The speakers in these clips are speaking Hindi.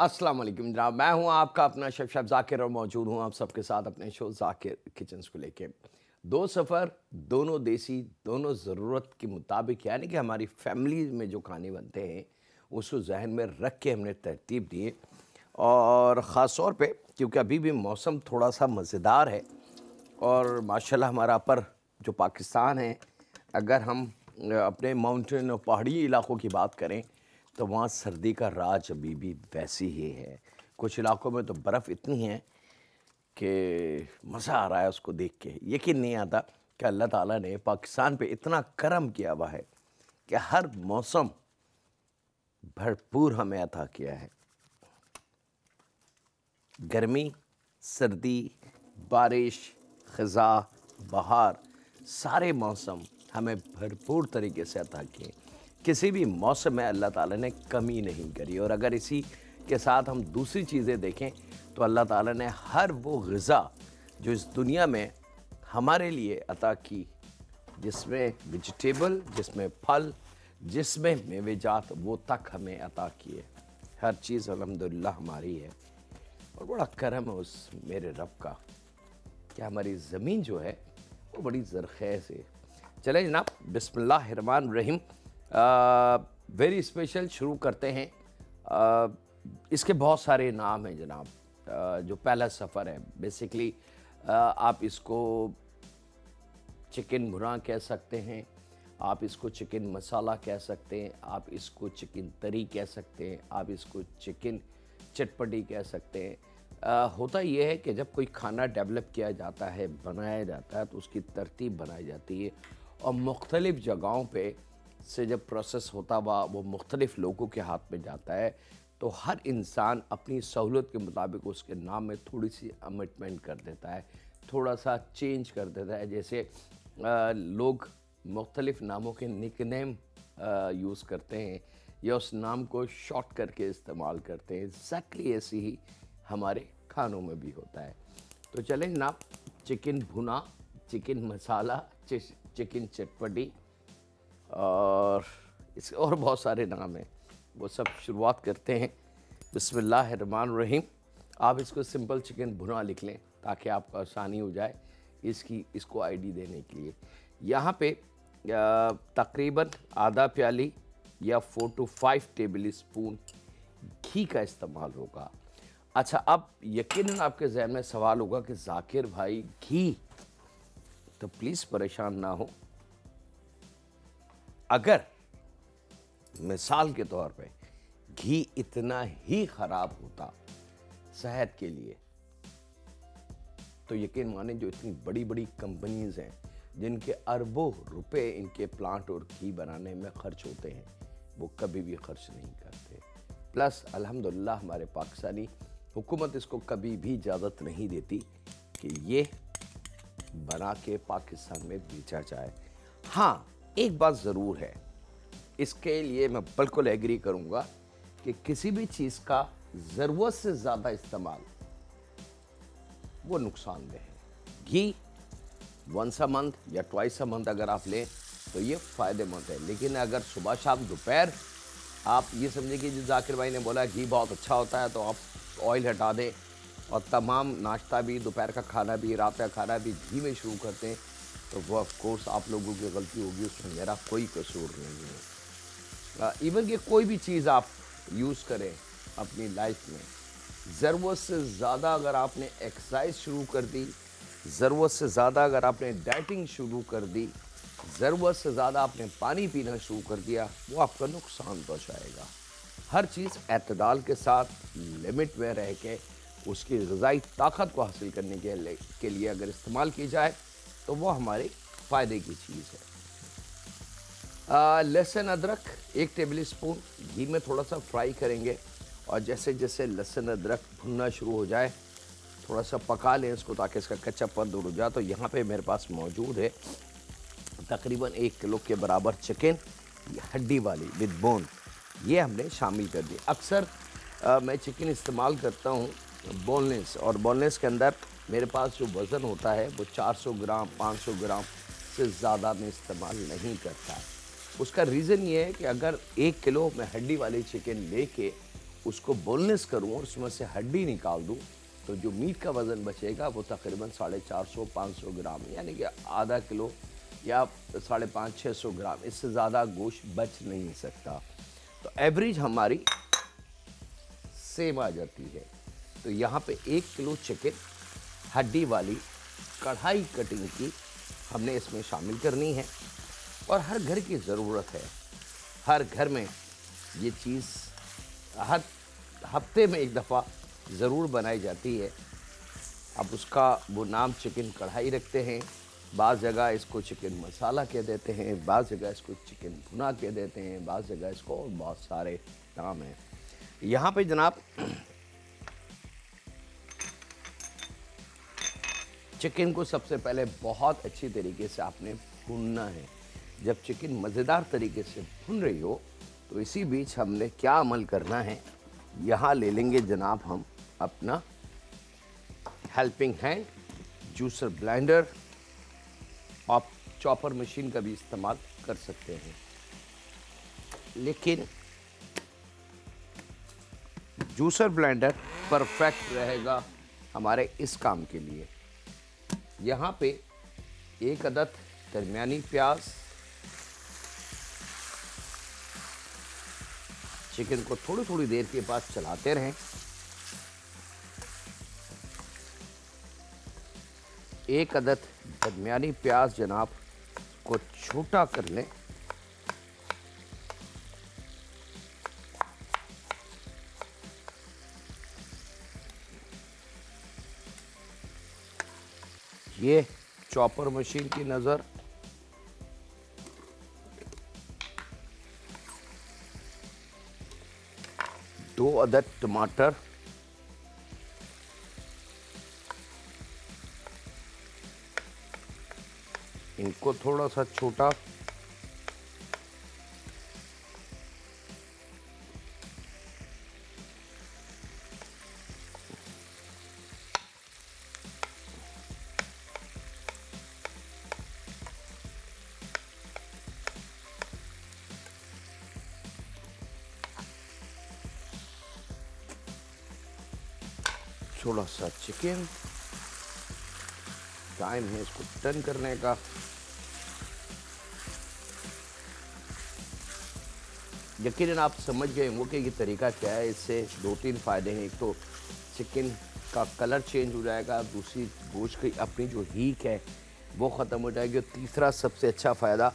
अस्सलाम वालेकुम जनाब, मैं हूं आपका अपना शेफ ज़ाकिर और मौजूद हूं आप सबके साथ अपने शो ज़ाकिर किचन्स को लेके। दो सफ़र, दोनों देसी, दोनों ज़रूरत के मुताबिक, यानी कि हमारी फैमिली में जो खाने बनते हैं उसको जहन में रख के हमने तरतीब दिए। और ख़ास तौर पे क्योंकि अभी भी मौसम थोड़ा सा मज़ेदार है और माशाल्लाह हमारा अपर जो पाकिस्तान है, अगर हम अपने माउंटेन और पहाड़ी इलाकों की बात करें तो वहाँ सर्दी का राज अभी भी वैसी ही है। कुछ इलाकों में तो बर्फ़ इतनी है कि मज़ा आ रहा है उसको देख के। यकीन नहीं आता कि अल्लाह ताला ने पाकिस्तान पे इतना करम किया हुआ है कि हर मौसम भरपूर हमें अता किया है। गर्मी, सर्दी, बारिश, ख़ज़ा, बहार, सारे मौसम हमें भरपूर तरीके से अता किए। किसी भी मौसम में अल्लाह ताला ने कमी नहीं करी। और अगर इसी के साथ हम दूसरी चीज़ें देखें तो अल्लाह ताला ने हर वो ग़िज़ा जो इस दुनिया में हमारे लिए अता की, जिसमें वेजिटेबल, जिसमें फल, जिसमें मेवेजात, वो तक हमें अता किए। हर चीज़ अल्हम्दुलिल्लाह हमारी है और बड़ा करम है उस मेरे रब का कि हमारी ज़मीन जो है वो बड़ी ज़रख़ेज़ है। चलें जनाब, बिस्मिल्लाहिर्रहमानिर्रहीम। वेरी स्पेशल शुरू करते हैं। इसके बहुत सारे नाम हैं जनाब। जो पहला सफ़र है बेसिकली आप इसको चिकन भुना कह सकते हैं, आप इसको चिकन मसाला कह सकते हैं, आप इसको चिकन तरी कह सकते हैं, आप इसको चिकन चटपटी कह सकते हैं। होता यह है कि जब कोई खाना डेवलप किया जाता है, बनाया जाता है, तो उसकी तरतीब बनाई जाती है और मुख्तलिफ़ जगहों पे से जब प्रोसेस होता हुआ वो मुख्तलिफ़ लोगों के हाथ में जाता है तो हर इंसान अपनी सहूलत के मुताबिक उसके नाम में थोड़ी सी अमेंडमेंट कर देता है, थोड़ा सा चेंज कर देता है। जैसे लोग मुख्तलिफ़ नामों के निकनेम यूज़ करते हैं या उस नाम को शॉर्ट करके इस्तेमाल करते हैं। एग्जैक्टली ऐसी ही हमारे खानों में भी होता है। तो चलें जनाब, चिकन भुना, चिकन मसाला, चिकन चटपटी और इसके और बहुत सारे नाम हैं, वो सब शुरुआत करते हैं। बिस्मिल्लाहिर्रहमानिर्रहीम। आप इसको सिंपल चिकन भुना लिख लें ताकि आपको आसानी हो जाए इसको आईडी देने के लिए। यहाँ पे तकरीबन आधा प्याली या 4 to 5 टेबल स्पून घी का इस्तेमाल होगा। अच्छा, अब यकीनन आपके जहन में सवाल होगा कि ज़ाकिर भाई घी, तो प्लीज़ परेशान ना हो। अगर मिसाल के तौर पे घी इतना ही ख़राब होता सेहत के लिए तो यकीन माने जो इतनी बड़ी बड़ी कंपनीज़ हैं जिनके अरबों रुपए इनके प्लांट और घी बनाने में खर्च होते हैं, वो कभी भी खर्च नहीं करते। प्लस अल्हम्दुलिल्लाह हमारे पाकिस्तानी हुकूमत इसको कभी भी इजाज़त नहीं देती कि ये बना के पाकिस्तान में बेचा जाए। हाँ, एक बात ज़रूर है, इसके लिए मैं बिल्कुल एग्री करूँगा कि किसी भी चीज़ का ज़रूरत से ज़्यादा इस्तेमाल वो नुकसानदेह है। घी वंस अ मंथ या ट्वाइस अ मंथ अगर आप लें तो ये फ़ायदेमंद है, लेकिन अगर सुबह शाम दोपहर आप ये समझें कि जो ज़ाकिर भाई ने बोला घी बहुत अच्छा होता है तो आप ऑयल हटा दें और तमाम नाश्ता भी, दोपहर का खाना भी, रात का खाना भी घी में शुरू करते हैं, तो वो ऑफ कोर्स आप लोगों की गलती होगी, उसमें मेरा कोई कसूर नहीं है। इवन कि कोई भी चीज़ आप यूज़ करें अपनी लाइफ में, ज़रूरत से ज़्यादा अगर आपने एक्सरसाइज शुरू कर दी, ज़रूरत से ज़्यादा अगर आपने डाइटिंग शुरू कर दी, ज़रूरत से ज़्यादा आपने पानी पीना शुरू कर दिया, वो आपका नुकसान पहुँचाएगा। हर चीज़ एतदाल के साथ लिमिट में रह के उसकी ग़िज़ाई ताकत को हासिल करने के लिए अगर इस्तेमाल की जाए तो वो हमारे फ़ायदे की चीज़ है। लहसुन अदरक 1 टेबल स्पून घी में थोड़ा सा फ्राई करेंगे और जैसे जैसे लहसुन अदरक भुनना शुरू हो जाए थोड़ा सा पका लें इसको ताकि इसका कच्चापन दूर हो जाए। तो यहाँ पे मेरे पास मौजूद है तकरीबन 1 किलो के बराबर चिकन, हड्डी वाली विद बोन, ये हमने शामिल कर दी। अक्सर मैं चिकन इस्तेमाल करता हूँ बोनलेस, और बोनलेस के अंदर मेरे पास जो वज़न होता है वो 400 ग्राम 500 ग्राम से ज़्यादा मैं इस्तेमाल नहीं करता। उसका रीज़न ये है कि अगर 1 किलो मैं हड्डी वाली चिकन लेके उसको बोनलेस करूँ और उसमें से हड्डी निकाल दूँ तो जो मीट का वज़न बचेगा वो तकरीबन 450-500 ग्राम, यानी कि आधा किलो या 550-600 ग्राम, इससे ज़्यादा गोश्त बच नहीं सकता। तो एवरेज हमारी सेम आ जाती है। तो यहाँ पे 1 किलो चिकन हड्डी वाली कढ़ाई कटिंग की हमने इसमें शामिल करनी है। और हर घर की ज़रूरत है, हर घर में ये चीज़ हर हफ्ते में एक दफ़ा ज़रूर बनाई जाती है। अब उसका वो नाम चिकन कढ़ाई रखते हैं, बाज़ जगह इसको चिकन मसाला कह देते हैं, बाज़ जगह इसको चिकन भुना कह देते हैं, बाज़ जगह इसको और बहुत सारे नाम हैं। यहाँ पे जनाब चिकन को सबसे पहले बहुत अच्छी तरीके से आपने भूनना है। जब चिकन मज़ेदार तरीके से भुन रही हो तो इसी बीच हमने क्या अमल करना है, यहाँ ले लेंगे जनाब हम अपना हेल्पिंग हैंड, जूसर ब्लेंडर, आप चॉपर मशीन का भी इस्तेमाल कर सकते हैं, लेकिन जूसर ब्लेंडर परफेक्ट रहेगा हमारे इस काम के लिए। यहाँ पे 1 अदद दरमियानी प्याज, चिकन को थोड़ी थोड़ी देर के बाद चलाते रहें। 1 अदद दरमियानी प्याज जनाब को छोटा कर लें। ये चॉपर मशीन की नज़र, दो अदद टमाटर, इनको थोड़ा सा छोटा, थोड़ा सा चिकन, टाइम है इसको टर्न करने का। यकीनन आप समझ गए होंगे कि ये तरीका क्या है। इससे 2-3 फ़ायदे हैं। एक तो चिकन का कलर चेंज हो जाएगा, दूसरी गोश्त की अपनी जो हीक है वो ख़त्म हो जाएगी, और तीसरा सबसे अच्छा फ़ायदा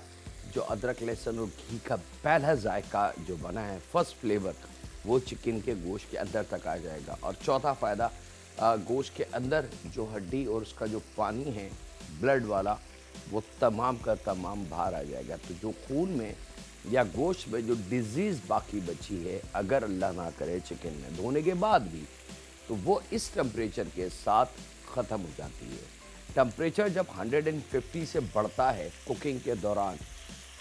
जो अदरक लहसुन और घी का पहला जायका जो बना है, फर्स्ट फ्लेवर, वो चिकन के गोश्त के अंदर तक आ जाएगा। और चौथा फ़ायदा गोश्त के अंदर जो हड्डी और उसका जो पानी है ब्लड वाला, वो तमाम का तमाम बाहर आ जाएगा। तो जो खून में या गोश्त में जो डिजीज़ बाकी बची है, अगर अल्लाह ना करे चिकन में धोने के बाद भी, तो वो इस टेम्परेचर के साथ ख़त्म हो जाती है। टेम्परेचर जब 150 से बढ़ता है कुकिंग के दौरान,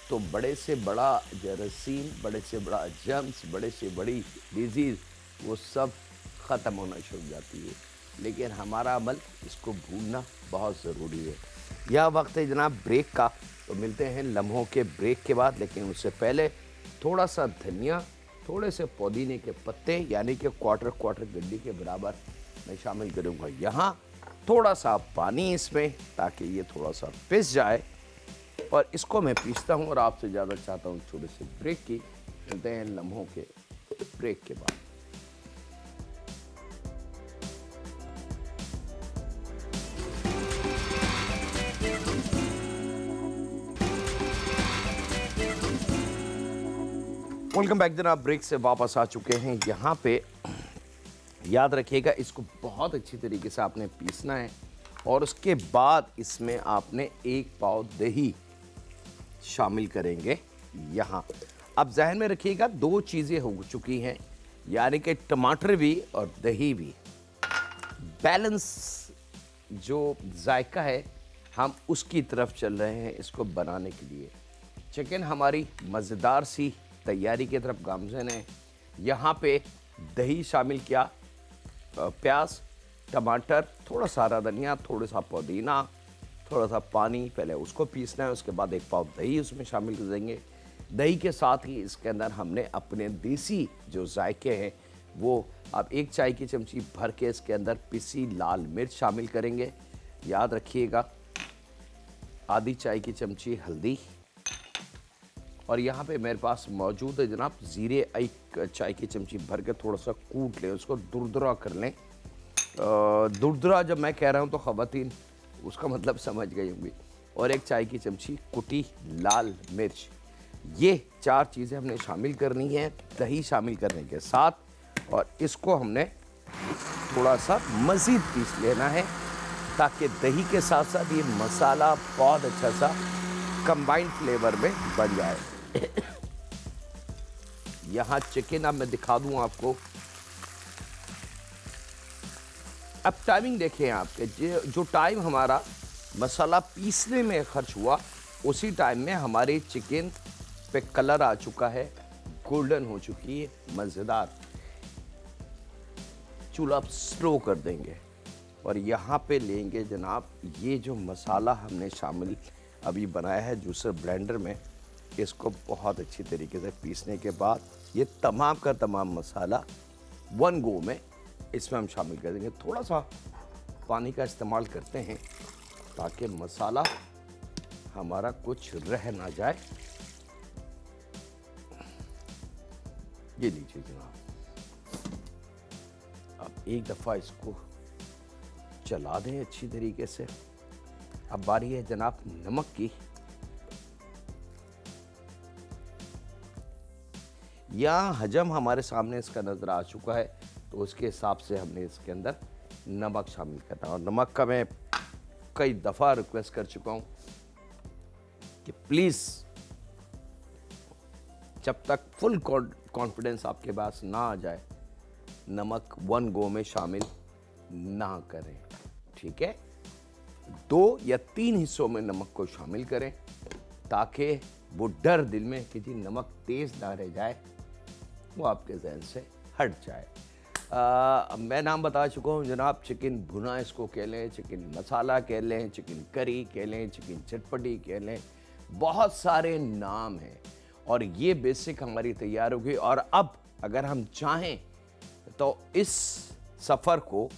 तो बड़े से बड़ा जरासीम, बड़े से बड़ा जर्म्स, बड़े से बड़ी डिजीज़, वो सब ख़त्म होना शुरू हो जाती है। लेकिन हमारा अमल इसको भूनना बहुत ज़रूरी है। यह वक्त है जनाब ब्रेक का, तो मिलते हैं लम्हों के ब्रेक के बाद। लेकिन उससे पहले थोड़ा सा धनिया, थोड़े से पुदीने के पत्ते, यानी कि क्वार्टर गड्डी के बराबर मैं शामिल करूँगा। यहाँ थोड़ा सा पानी इसमें, ताकि ये थोड़ा सा पिस जाए, और इसको मैं पीसता हूँ और आपसे ज़्यादा चाहता हूँ छोटे से ब्रेक की। मिलते हैं लम्हों के ब्रेक के बाद। वेलकम बैक जनाब, ब्रेक से वापस आ चुके हैं। यहाँ पे याद रखिएगा, इसको बहुत अच्छी तरीके से आपने पीसना है, और उसके बाद इसमें आपने 1 पाव दही शामिल करेंगे। यहाँ अब जहन में रखिएगा 2 चीज़ें हो चुकी हैं, यानी कि टमाटर भी और दही भी। बैलेंस जो जायका है हम उसकी तरफ चल रहे हैं इसको बनाने के लिए। चिकन हमारी मज़ेदार सी तैयारी की तरफ गामज़न है। यहाँ पे दही शामिल किया, प्याज, टमाटर, थोड़ा सारा धनिया, थोड़ा सा पुदीना, थोड़ा सा पानी, पहले उसको पीसना है। उसके बाद 1 पाव दही उसमें शामिल कर देंगे। दही के साथ ही इसके अंदर हमने अपने देसी जो जायके हैं वो आप 1 चाय की चमची भर के इसके अंदर पिसी लाल मिर्च शामिल करेंगे। याद रखिएगा, आधी चाय की चमची हल्दी, और यहाँ पे मेरे पास मौजूद है जनाब ज़ीरे, 1 चाय की चमची भर के थोड़ा सा कूट लें, उसको दुरदरा कर लें। दुरदरा जब मैं कह रहा हूँ तो ख़वातीन उसका मतलब समझ गई होंगी। और 1 चाय की चमची कुटी लाल मिर्च। ये 4 चीज़ें हमने शामिल करनी है दही शामिल करने के साथ, और इसको हमने थोड़ा सा मज़ीद पीस लेना है ताकि दही के साथ साथ ये मसाला बहुत अच्छा सा कंबाइंड फ्लेवर में बन जाए। यहाँ चिकन अब मैं दिखा दूँ आपको। अब टाइमिंग देखें आपके, जो टाइम हमारा मसाला पीसने में खर्च हुआ उसी टाइम में हमारे चिकन पे कलर आ चुका है, गोल्डन हो चुकी है, मज़ेदार। चूल्हा स्लो कर देंगे और यहाँ पे लेंगे जनाब ये जो मसाला हमने शामिल अभी बनाया है जूसर ब्लेंडर में, इसको बहुत अच्छी तरीके से पीसने के बाद ये तमाम का तमाम मसाला 1 गो में इसमें हम शामिल कर देंगे। थोड़ा सा पानी का इस्तेमाल करते हैं ताकि मसाला हमारा कुछ रह ना जाए। ये लीजिए जनाब, अब एक दफ़ा इसको चला दें अच्छी तरीके से। अब बारी है जनाब नमक की। यहाँ हजम हमारे सामने इसका नज़र आ चुका है, तो उसके हिसाब से हमने इसके अंदर नमक शामिल करना है। और नमक का मैं कई दफ़ा रिक्वेस्ट कर चुका हूँ कि प्लीज़ जब तक फुल कॉन्फिडेंस आपके पास ना आ जाए नमक 1 गो में शामिल ना करें, ठीक है। 2 या 3 हिस्सों में नमक को शामिल करें ताकि वो डर दिल में कि जी नमक तेज़ ना रह जाए वो आपके जहन से हट जाए। मैं नाम बता चुका हूँ जनाब, चिकन भुना इसको कह लें, चिकन मसाला कह लें, चिकन करी कह लें, चिकन चटपटी कह लें, बहुत सारे नाम हैं। और ये बेसिक हमारी तैयार हो गई। और अब अगर हम चाहें तो इस सफ़र को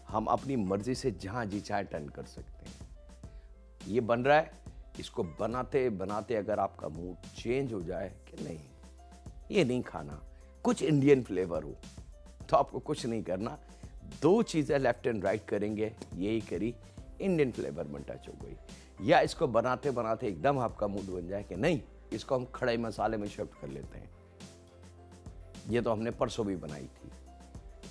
हम अपनी मर्ज़ी से जहाँ जी चाहे टर्न कर सकते हैं। ये बन रहा है, इसको बनाते बनाते अगर आपका मूड चेंज हो जाए कि नहीं ये नहीं खाना, कुछ इंडियन फ्लेवर हो, तो आपको कुछ नहीं करना, 2 चीज़ें लेफ्ट एंड राइट करेंगे, यही करी इंडियन फ्लेवर में टच हो गई। या इसको बनाते बनाते एकदम आपका मूड बन जाए कि नहीं इसको हम खड़े मसाले में शिफ्ट कर लेते हैं। ये तो हमने परसों भी बनाई थी।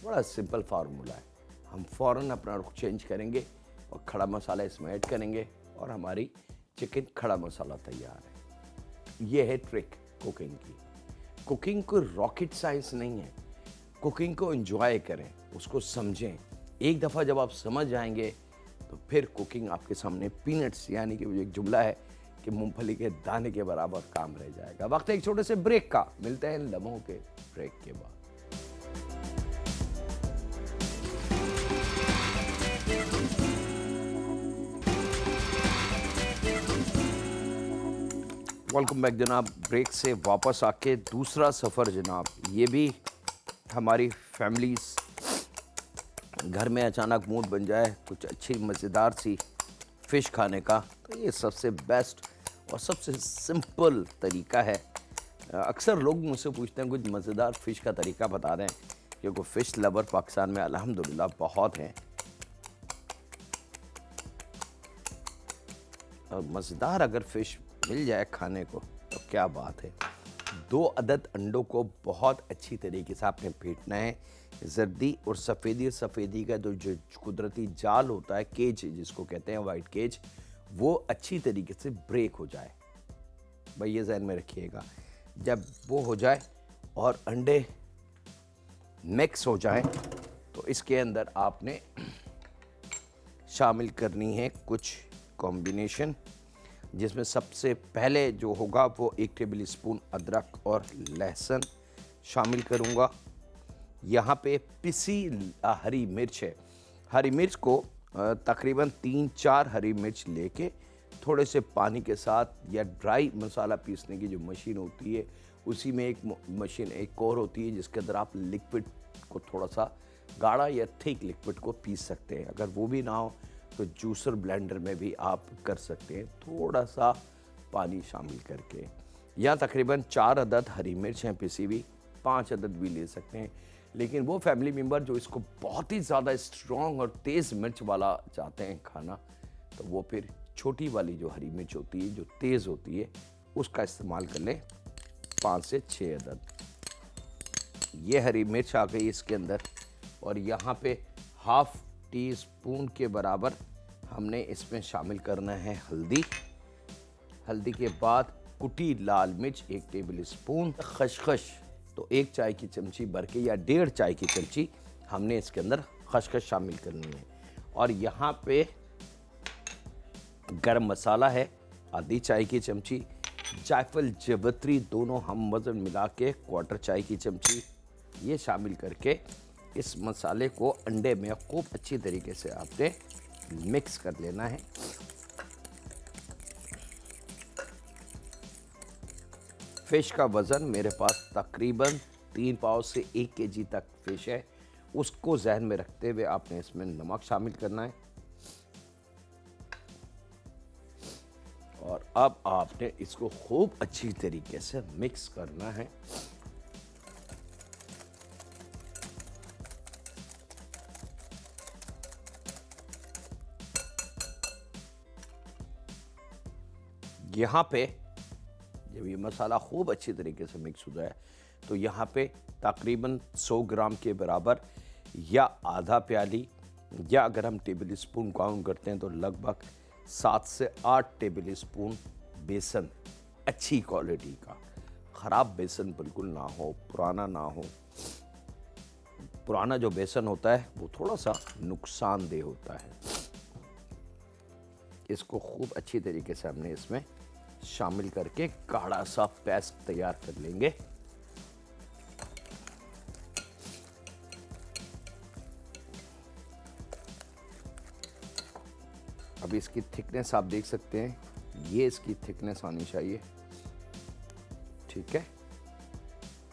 बड़ा सिंपल फार्मूला है, हम फ़ौरन अपना रुख चेंज करेंगे और खड़ा मसाला इसमें ऐड करेंगे और हमारी चिकन खड़ा मसाला तैयार है। ये है ट्रिक कुकिंग की। कुकिंग को रॉकेट साइंस नहीं है, कुकिंग को एंजॉय करें, उसको समझें। एक दफ़ा जब आप समझ जाएंगे तो फिर कुकिंग आपके सामने पीनट्स, यानी कि एक जुमला है कि मूंगफली के दाने के बराबर काम रह जाएगा। वक्त एक छोटे से ब्रेक का, मिलते हैं लम्हों के ब्रेक के बाद। वेलकम बैक जनाब। ब्रेक से वापस आके दूसरा सफ़र जनाब, ये भी हमारी फैमिलीज़ घर में अचानक मूड बन जाए कुछ अच्छी मज़ेदार सी फ़िश खाने का, तो ये सबसे बेस्ट और सबसे सिंपल तरीका है। अक्सर लोग मुझसे पूछते हैं कुछ मज़ेदार फ़िश का तरीका बता दें, क्योंकि फ़िश लवर पाकिस्तान में अल्हम्दुलिल्लाह बहुत हैं। और मज़ेदार अगर फ़िश मिल जाए खाने को तो क्या बात है। 2 अदद अंडों को बहुत अच्छी तरीके से आपने फेंटना है। जर्दी और सफ़ेदी का जो कुदरती जाल होता है, केज जिसको कहते हैं वाइट केज, वो अच्छी तरीके से ब्रेक हो जाए। भाई ये ज़हन में रखिएगा, जब वो हो जाए और अंडे मिक्स हो जाए तो इसके अंदर आपने शामिल करनी है कुछ कॉम्बिनेशन, जिसमें सबसे पहले जो होगा वो 1 टेबल स्पून अदरक और लहसुन शामिल करूँगा। यहाँ पे पिसी हरी मिर्च है। हरी मिर्च को तकरीबन 3-4 हरी मिर्च लेके थोड़े से पानी के साथ, या ड्राई मसाला पीसने की जो मशीन होती है उसी में एक मशीन एक और होती है जिसके अंदर आप लिक्विड को थोड़ा सा गाढ़ा या थिक लिक्विड को पीस सकते हैं। अगर वो भी ना हो तो जूसर ब्लेंडर में भी आप कर सकते हैं, थोड़ा सा पानी शामिल करके। या तकरीबन 4 अदद हरी मिर्च हैं पिसी हुई, 5 अदद भी ले सकते हैं। लेकिन वो फैमिली मेम्बर जो इसको बहुत ही ज़्यादा स्ट्रॉन्ग और तेज़ मिर्च वाला चाहते हैं खाना, तो वो फिर छोटी वाली जो हरी मिर्च होती है, जो तेज़ होती है, उसका इस्तेमाल कर लें, 5 से 6 अदद। ये हरी मिर्च आ गई इसके अंदर, और यहाँ पे हाफ टी स्पून के बराबर हमने इसमें शामिल करना है हल्दी। हल्दी के बाद कुटी लाल मिर्च 1 टेबल स्पून, खसखस तो 1 चाय की चमची भर के या 1.5 चाय की चमची हमने इसके अंदर खसखस शामिल करनी है। और यहाँ पे गरम मसाला है आधी चाय की चमची, जायफल जवित्री दोनों हम वज़न मिला के 1/4 चाय की चमची, ये शामिल करके इस मसाले को अंडे में खूब अच्छी तरीके से आपने मिक्स कर लेना है। फ़िश का वज़न मेरे पास तकरीबन 3 पाव से 1 केजी तक फ़िश है, उसको जहन में रखते हुए आपने इसमें नमक शामिल करना है। और अब आपने इसको खूब अच्छी तरीके से मिक्स करना है। यहाँ पे जब ये मसाला खूब अच्छी तरीके से मिक्स हो जाए तो यहाँ पे तकरीबन 100 ग्राम के बराबर या आधा प्याली, या अगर हम टेबल स्पून काउंट करते हैं तो लगभग 7 से 8 टेबल स्पून बेसन, अच्छी क्वालिटी का, ख़राब बेसन बिल्कुल ना हो, पुराना ना हो। पुराना जो बेसन होता है वो थोड़ा सा नुकसानदेह होता है। इसको खूब अच्छी तरीके से हमने इसमें शामिल करके गाढ़ा सा पेस्ट तैयार कर लेंगे। अब इसकी थिकनेस आप देख सकते हैं, ये इसकी थिकनेस आनी चाहिए, ठीक है,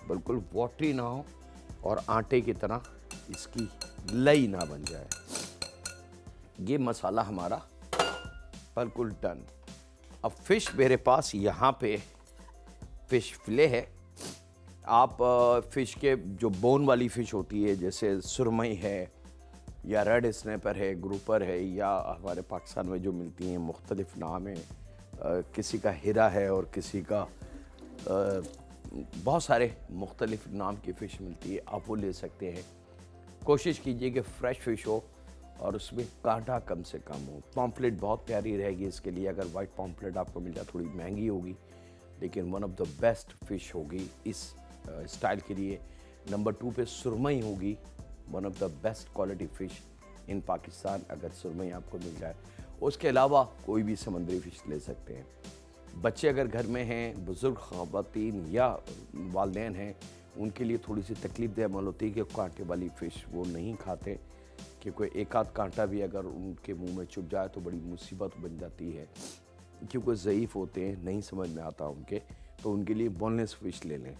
बिल्कुल वाटरी ना हो और आटे की तरह इसकी लई ना बन जाए। ये मसाला हमारा बिल्कुल डन। अब फ़िश मेरे पास यहाँ पे फ़िश फिले है। आप फ़िश के जो बोन वाली फ़िश होती है, जैसे सुरमई है या रेड स्नैपर है, ग्रुपर है, या हमारे पाकिस्तान में जो मिलती हैं मुख्तलिफ़ नाम है, किसी का हिरा है और किसी का बहुत सारे मुख्तलिफ़ नाम की फ़िश मिलती है, आप वो ले सकते हैं। कोशिश कीजिए कि फ़्रेश फ़िश हो और उसमें कांटा कम से कम हो। पॉम्पलेट बहुत प्यारी रहेगी इसके लिए, अगर वाइट पॉम्पलेट आपको मिल जाए, थोड़ी महंगी होगी, लेकिन one of the best fish होगी इस स्टाइल के लिए। नंबर 2 पे सुरमई होगी, one of the best quality fish in Pakistan, अगर सुरमई आपको मिल जाए। उसके अलावा कोई भी समुद्री फ़िश ले सकते हैं। बच्चे अगर घर में हैं, बुज़ुर्ग ख़वातीन या वालिदैन हैं, उनके लिए थोड़ी सी तकलीफ़देह अमल होती है कि कांटे वाली फ़िश वो नहीं खाते, कि कोई एक आध कांटा भी अगर उनके मुंह में चुभ जाए तो बड़ी मुसीबत बन जाती है, क्योंकि ज़ईफ़ होते हैं, नहीं समझ में आता उनके, तो उनके लिए बोनलेस फ़िश ले लें।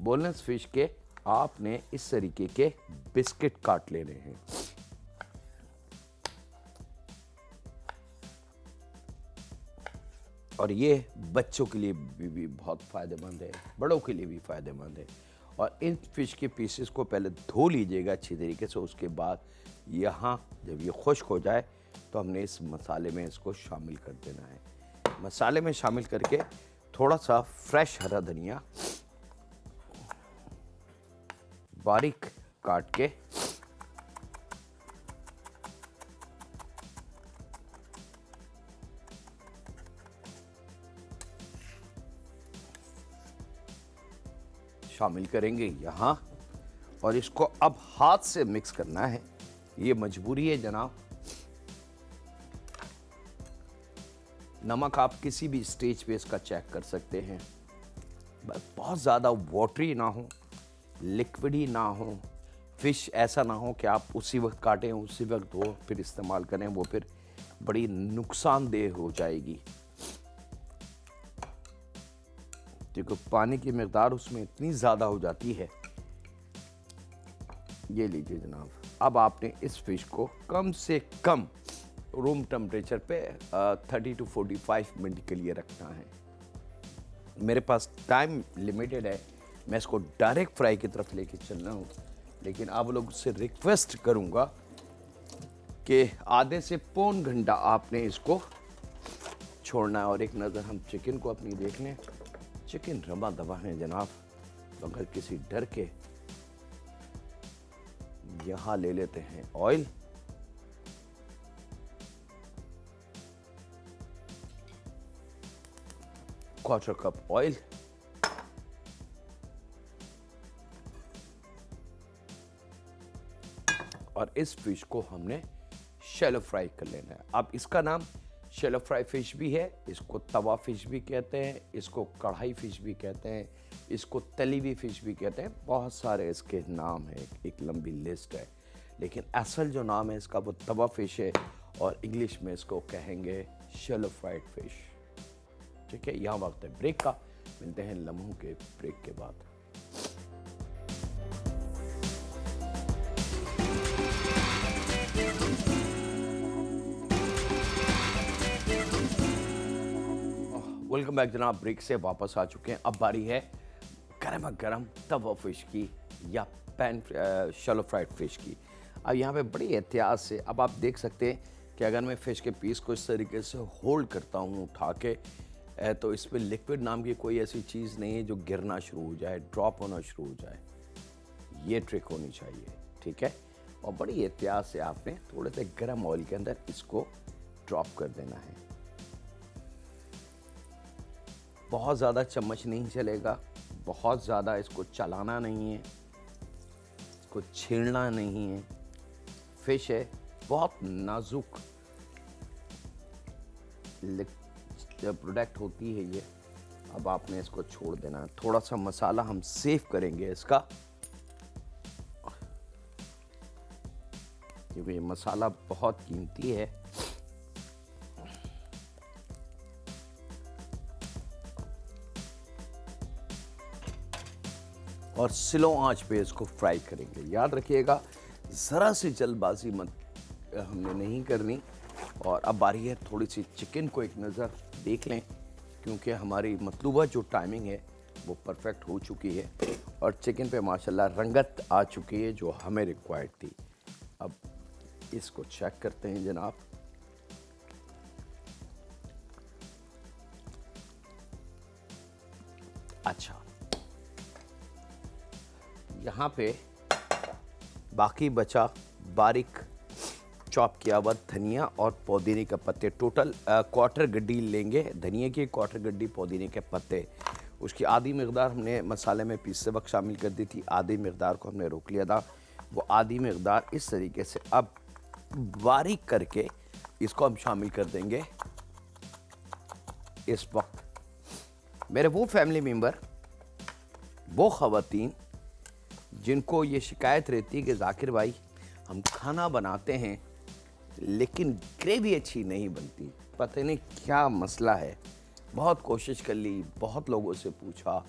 बोनलेस फ़िश के आपने इस तरीके के बिस्किट काट लेने हैं। और ये बच्चों के लिए भी बहुत फ़ायदेमंद है, बड़ों के लिए भी फ़ायदेमंद है। और इन फ़िश के पीसेस को पहले धो लीजिएगा अच्छी तरीके से। उसके बाद यहाँ जब ये खुश्क हो जाए तो हमने इस मसाले में इसको शामिल कर देना है। मसाले में शामिल करके थोड़ा सा फ्रेश हरा धनिया बारीक काट के शामिल करेंगे यहाँ, और इसको अब हाथ से मिक्स करना है, ये मजबूरी है जनाब। नमक आप किसी भी स्टेज पे इसका चेक कर सकते हैं, बहुत ज़्यादा वाटरी ना हो, लिक्विडी ना हो, फ़िश ऐसा ना हो कि आप उसी वक्त काटें उसी वक्त धो फिर इस्तेमाल करें, वो फिर बड़ी नुकसानदेह हो जाएगी, क्योंकि पानी की मकदार उसमें इतनी ज़्यादा हो जाती है ये लीजिए जनाब। अब आपने इस फिश को कम से कम रूम टेम्परेचर पे 30 to 45 मिनट के लिए रखना है। मेरे पास टाइम लिमिटेड है, मैं इसको डायरेक्ट फ्राई की तरफ लेके चल रहा हूँ, लेकिन आप लोग से रिक्वेस्ट करूँगा कि आधे से पौन घंटा आपने इसको छोड़ना है। और एक नज़र हम चिकन को अपनी देख लें। चिकन रवा दवा है जनाब, बगैर किसी डर के। यहाँ ले लेते हैं ऑयल। Quarter cup oil. और इस फिश को हमने शैलो फ्राई कर लेना है। अब इसका नाम शैलो फ्राई फिश भी है, इसको तवा फिश भी कहते हैं, इसको कढ़ाई फिश भी कहते हैं, इसको तली हुई फिश भी कहते हैं। बहुत सारे इसके नाम हैं, एक लंबी लिस्ट है, लेकिन असल जो नाम है इसका वो तवा फिश है, और इंग्लिश में इसको कहेंगे शैलो फ्राइड फिश। ठीक है, यहाँ वक्त है ब्रेक का, मिलते हैं लम्हों के ब्रेक के बाद। वेलकम बैक जनाब, ब्रेक से वापस आ चुके हैं। अब बारी है गरम गरम तवा फिश की या पैन शैलो फ्राइड फिश की। अब यहाँ पे बड़ी एहतियात से, अब आप देख सकते हैं कि अगर मैं फ़िश के पीस को इस तरीके से होल्ड करता हूँ उठा के, तो इस पर लिक्विड नाम की कोई ऐसी चीज़ नहीं है जो गिरना शुरू हो जाए, ड्रॉप होना शुरू हो जाए। ये ट्रिक होनी चाहिए, ठीक है। और बड़ी एहतियात से आपने थोड़े से गर्म ऑयल के अंदर इसको ड्रॉप कर देना है। बहुत ज़्यादा चम्मच नहीं चलेगा, बहुत ज़्यादा इसको चलाना नहीं है, इसको छीलना नहीं है। फिश है, बहुत नाजुक प्रोडक्ट होती है ये। अब आपने इसको छोड़ देना है। थोड़ा सा मसाला हम सेव करेंगे इसका, क्योंकि ये मसाला बहुत कीमती है। और स्लो आंच पे इसको फ्राई करेंगे। याद रखिएगा, ज़रा सी जल्दबाजी मत हमने नहीं करनी। और अब बारी है थोड़ी सी चिकन को एक नज़र देख लें, क्योंकि हमारी मतलूबा जो टाइमिंग है वो परफेक्ट हो चुकी है और चिकन पे माशाल्लाह रंगत आ चुकी है जो हमें रिक्वायर्ड थी। अब इसको चेक करते हैं जनाब। अच्छा, यहाँ पे बाकी बचा बारीक चॉप किया हुआ धनिया और पुदीने के पत्ते। टोटल क्वार्टर गड्डी लेंगे धनिया की, क्वार्टर गड्डी पुदीने के पत्ते। उसकी आधी मकदार हमने मसाले में पीसते वक्त शामिल कर दी थी, आधी मकदार को हमने रोक लिया था। वो आधी मकदार इस तरीके से अब बारीक करके इसको हम शामिल कर देंगे इस वक्त। मेरे वो फैमिली मेम्बर, वो ख़वातीन जिनको ये शिकायत रहती है कि जाकिर भाई हम खाना बनाते हैं लेकिन ग्रेवी अच्छी नहीं बनती, पता नहीं क्या मसला है। बहुत कोशिश कर ली, बहुत लोगों से पूछा,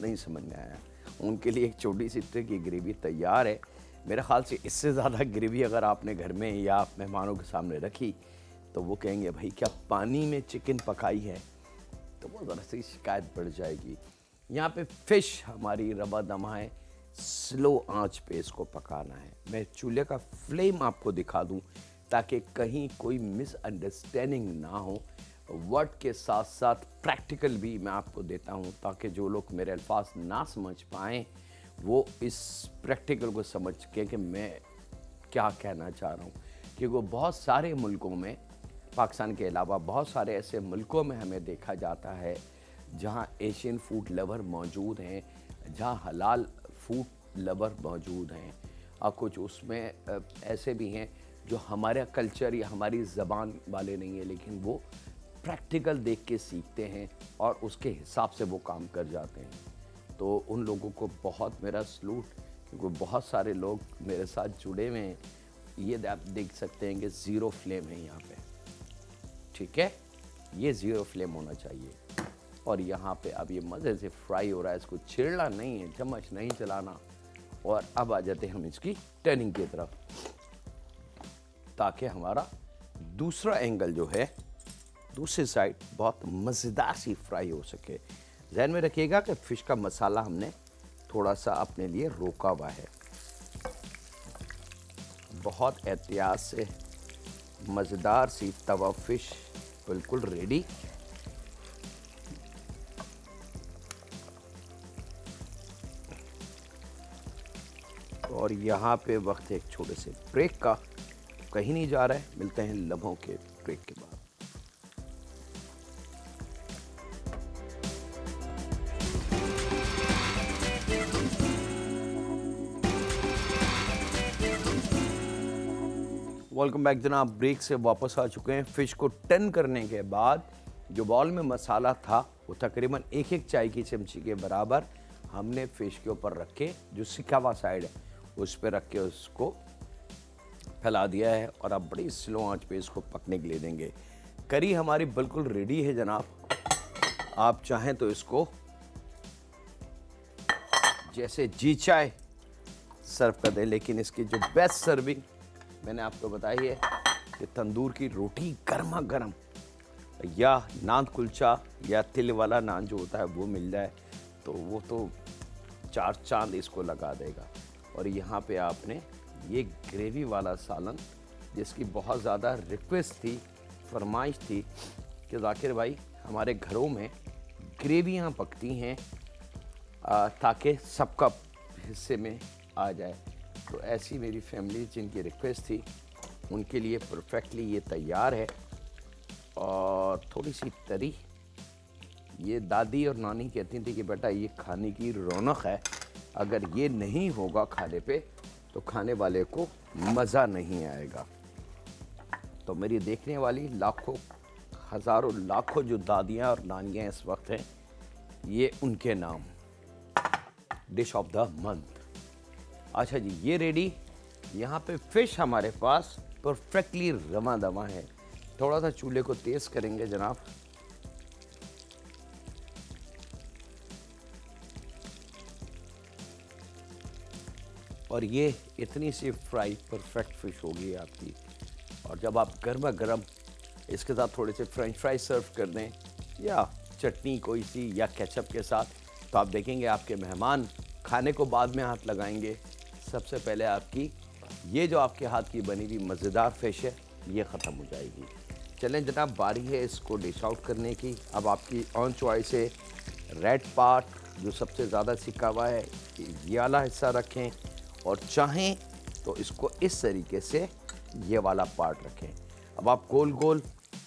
नहीं समझ में आया। उनके लिए एक छोटी सी तरह की ग्रेवी तैयार है। मेरे ख्याल से इससे ज़्यादा ग्रेवी अगर आपने घर में या मेहमानों के सामने रखी तो वो कहेंगे भाई क्या पानी में चिकन पकाई है, तो वो ज़रा सी शिकायत बढ़ जाएगी। यहाँ पे फ़िश हमारी रवा दमा है, स्लो आंच पे इसको पकाना है। मैं चूल्हे का फ्लेम आपको दिखा दूं ताकि कहीं कोई मिसअंडरस्टैंडिंग ना हो। वर्ड के साथ साथ प्रैक्टिकल भी मैं आपको देता हूं ताकि जो लोग मेरे अल्फाज ना समझ पाएँ वो इस प्रैक्टिकल को समझ के कि मैं क्या कहना चाह रहा हूँ। क्योंकि बहुत सारे मुल्कों में, पाकिस्तान के अलावा बहुत सारे ऐसे मुल्कों में हमें देखा जाता है जहाँ एशियन फूड लवर मौजूद हैं, जहाँ हलाल फूड लवर मौजूद हैं, और कुछ उसमें ऐसे भी हैं जो हमारा कल्चर या हमारी ज़बान वाले नहीं है, लेकिन वो प्रैक्टिकल देख के सीखते हैं और उसके हिसाब से वो काम कर जाते हैं। तो उन लोगों को बहुत मेरा सलूट, क्योंकि बहुत सारे लोग मेरे साथ जुड़े हुए हैं। ये आप देख सकते हैं कि ज़ीरो फ्लेम है यहाँ पे, ठीक है, ये ज़ीरो फ्लेम होना चाहिए। और यहाँ पे अब ये मज़े से फ्राई हो रहा है, इसको छेड़ना नहीं है, चम्मच नहीं चलाना, और अब आ जाते हैं हम इसकी टर्निंग की तरफ, ताकि हमारा दूसरा एंगल जो है दूसरी साइड बहुत मज़ेदार सी फ्राई हो सके। ध्यान में रखिएगा कि फ़िश का मसाला हमने थोड़ा सा अपने लिए रोका हुआ है। बहुत एहतियात से मज़ेदार सी तवा फ़िश बिल्कुल रेडी। और यहाँ पे वक्त एक छोटे से ब्रेक का, कहीं नहीं जा रहा है, मिलते हैं लम्हों के ब्रेक के बाद। वेलकम बैक जनाब, ब्रेक से वापस आ चुके हैं। फ़िश को टर्न करने के बाद जो बॉल में मसाला था वो तकरीबन एक चाय की चमची के बराबर हमने फ़िश के ऊपर रख के, जो सिका हुआ साइड है उस पर रख के उसको फैला दिया है। और अब बड़ी स्लो आंच पे इसको पकने के लिए देंगे। करी हमारी बिल्कुल रेडी है जनाब। आप चाहें तो इसको जैसे जी चाय सर्व कर दें, लेकिन इसकी जो बेस्ट सर्विंग मैंने आपको बताई है कि तंदूर की रोटी गर्मा गर्म या नान कुलचा या तिल वाला नान जो होता है वो मिल जाए तो वो तो चार चांद इसको लगा देगा। और यहाँ पे आपने ये ग्रेवी वाला सालन, जिसकी बहुत ज़्यादा रिक्वेस्ट थी, फरमाइश थी कि ज़ाकिर भाई हमारे घरों में ग्रेवियाँ पकती हैं ताकि सबका हिस्से में आ जाए, तो ऐसी मेरी फैमिली जिनकी रिक्वेस्ट थी उनके लिए परफेक्टली ये तैयार है। और थोड़ी सी तरी, ये दादी और नानी कहती थी कि बेटा ये खाने की रौनक है, अगर ये नहीं होगा खाने पे तो खाने वाले को मज़ा नहीं आएगा। तो मेरी देखने वाली लाखों हज़ारों लाखों जो दादियाँ और नानियाँ इस वक्त हैं, ये उनके नाम डिश ऑफ द मंथ। अच्छा जी, ये रेडी। यहाँ पे फ़िश हमारे पास परफेक्टली रमा दमा है। थोड़ा सा चूल्हे को तेज़ करेंगे जनाब। और ये इतनी सी फ्राई परफेक्ट फ़िश होगी आपकी। और जब आप गर्मा गर्म इसके साथ थोड़े से फ्रेंच फ्राई सर्व कर दें या चटनी कोई सी या केचप के साथ, तो आप देखेंगे आपके मेहमान खाने को बाद में हाथ लगाएंगे। सबसे पहले आपकी ये जो आपके हाथ की बनी हुई मज़ेदार फ़िश है ये ख़त्म हो जाएगी। चलें जनाब, बारी है इसको डिश आउट करने की। अब आपकी ऑन चॉइस है, रेड पार्ट जो सबसे ज़्यादा सिका हुआ है ये वाला हिस्सा रखें, और चाहें तो इसको इस तरीके से ये वाला पार्ट रखें। अब आप गोल गोल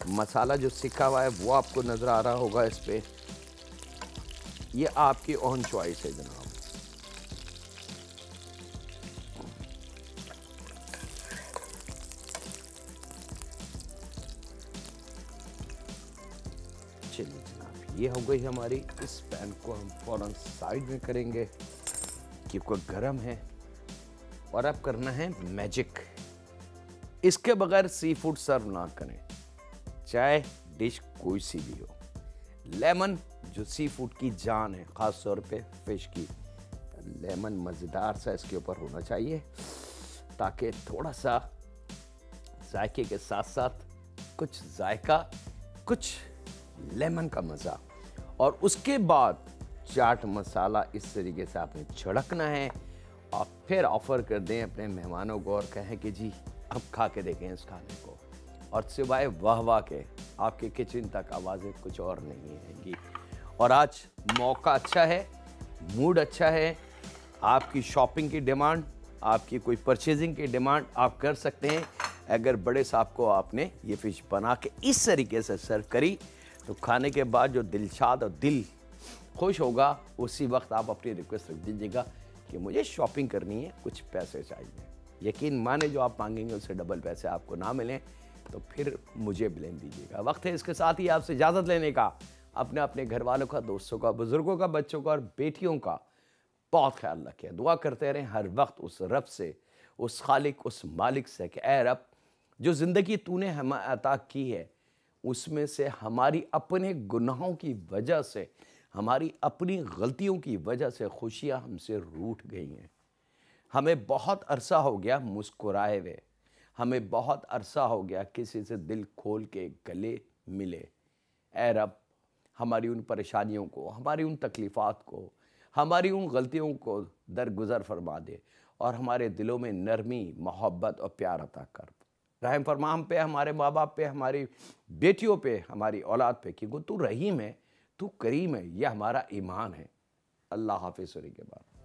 मसाला जो सिका हुआ है वो आपको नज़र आ रहा होगा इस पर। ये आपकी ऑन चॉइस है जनाब। चलिए जनाब, ये हो गई हमारी। इस पैन को हम फौरन साइड में करेंगे क्योंकि गर्म है। और अब करना है मैजिक। इसके बगैर सी फूड सर्व ना करें, चाहे डिश कोई सी भी हो। लेमन जो सी फूड की जान है, ख़ास तौर पे फिश की, लेमन मज़ेदार सा इसके ऊपर होना चाहिए ताकि थोड़ा सा जायके के साथ साथ कुछ जायका, कुछ लेमन का मज़ा। और उसके बाद चाट मसाला इस तरीके से आपने छिड़कना है और फिर ऑफ़र कर दें अपने मेहमानों को और कहें कि जी अब खा के देखें इस खाने को। और सिवाय वाह वाह के आपके किचन तक आवाज़ें कुछ और नहीं आएंगी। और आज मौका अच्छा है, मूड अच्छा है, आपकी शॉपिंग की डिमांड, आपकी कोई परचेजिंग की डिमांड आप कर सकते हैं। अगर बड़े साहब को आपने ये फ़िश बना के इस तरीके से सर्व करी तो खाने के बाद जो दिलशाद और दिल खुश होगा, उसी वक्त आप अपनी रिक्वेस्ट रख दीजिएगा कि मुझे शॉपिंग करनी है, कुछ पैसे चाहिए। यकीन माने जो आप मांगेंगे उससे डबल पैसे आपको ना मिलें तो फिर मुझे ब्लेम दीजिएगा। वक्त है इसके साथ ही आपसे इजाज़त लेने का। अपने अपने घर वालों का, दोस्तों का, बुज़ुर्गों का, बच्चों का और बेटियों का बहुत ख्याल रखें। दुआ करते रहें हर वक्त उस रब से, उस खालिक, उस मालिक से कि ऐ रब, जो ज़िंदगी तूने हमें अता की है उसमें से हमारी अपने गुनाहों की वजह से, हमारी अपनी गलतियों की वजह से खुशियाँ हमसे रूठ गई हैं। हमें बहुत अरसा हो गया मुस्कुराए हुए, हमें बहुत अरसा हो गया किसी से दिल खोल के गले मिले। ऐ रब, हमारी उन परेशानियों को, हमारी उन तकलीफ़ात को, हमारी उन गलतियों को दरगुजर फरमा दे और हमारे दिलों में नरमी, मोहब्बत और प्यार अता कर। रहम फरमा हम पे, हमारे माँ बाप पे, हमारी बेटियों पे, हमारी औलाद पे, क्योंकि तू रहीम है, तू करीम है, यह हमारा ईमान है। अल्लाह हाफिज़। के बाद